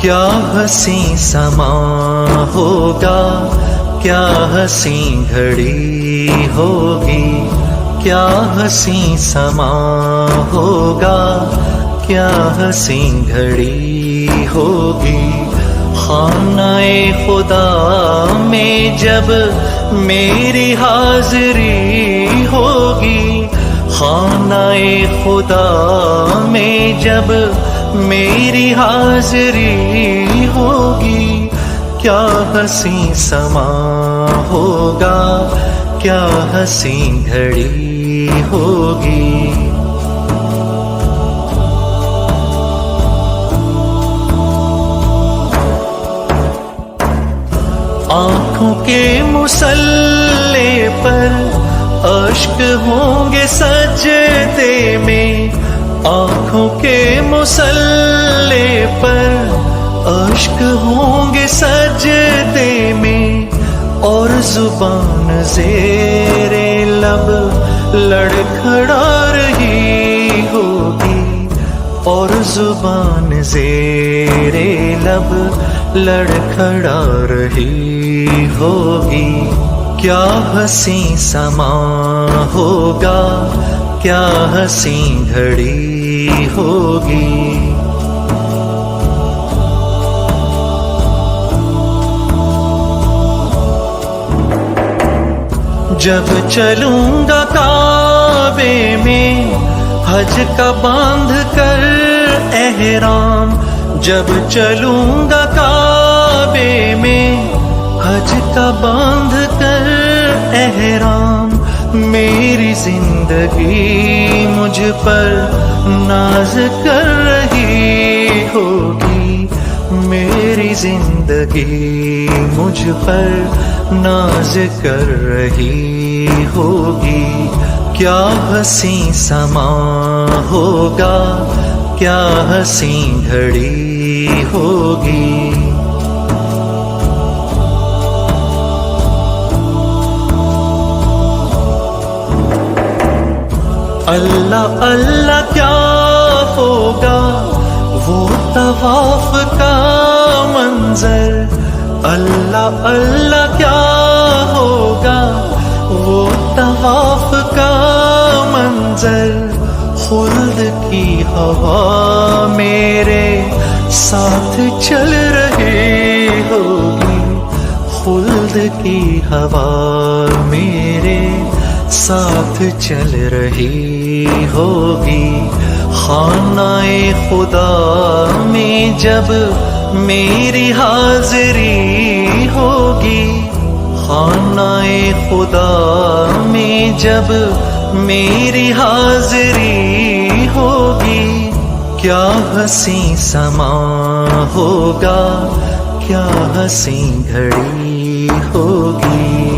کیا حسین سما ہوگا، کیا حسین گھڑی ہوگی، کیا حسین سما ہوگا، کیا حسین گھڑی ہوگی۔ خانہ خدا میں جب میری حاضری ہوگی، خانہ خدا میں جب میری حاضری ہوگی، کیا حسین سما ہوگا، کیا حسین گھڑی ہوگی۔ آنکھوں کے مصلے پر اشک ہوں گے سجدے میں، آنکھوں کے مصلے پر اشک ہوں گے سجدے میں، اور زبان زیر لب لڑکھڑا رہی ہوگی، اور زبان زیر لب لڑکھڑا رہی ہوگی۔ کیا حسین سما ہوگا، کیا حسین گھڑی ہوگی۔ جب چلوں گا کعبے میں حج کا باندھ کر احرام، جب چلوں گا کعبے میں حج کا باندھ کر احرام، میری زندگی مجھ پر ناز کر رہی ہوگی، میری زندگی مجھ پر ناز کر رہی ہوگی۔ کیا حسین سما ہوگا، کیا حسین گھڑی ہوگی۔ اللہ اللہ کیا ہوگا وہ طواف کا منظر، اللہ اللہ کیا ہوگا وہ طواف کا منظر، خلد کی ہوا میرے ساتھ چل رہی ہوگی، خلد کی ہوا میرے ساتھ چل رہی ہوگی۔ خانہ خدا میں جب میری حاضری ہوگی، خانہ خدا میں جب میری حاضری ہوگی، کیا حسین سما ہوگا، کیا حسین گھڑی ہوگی۔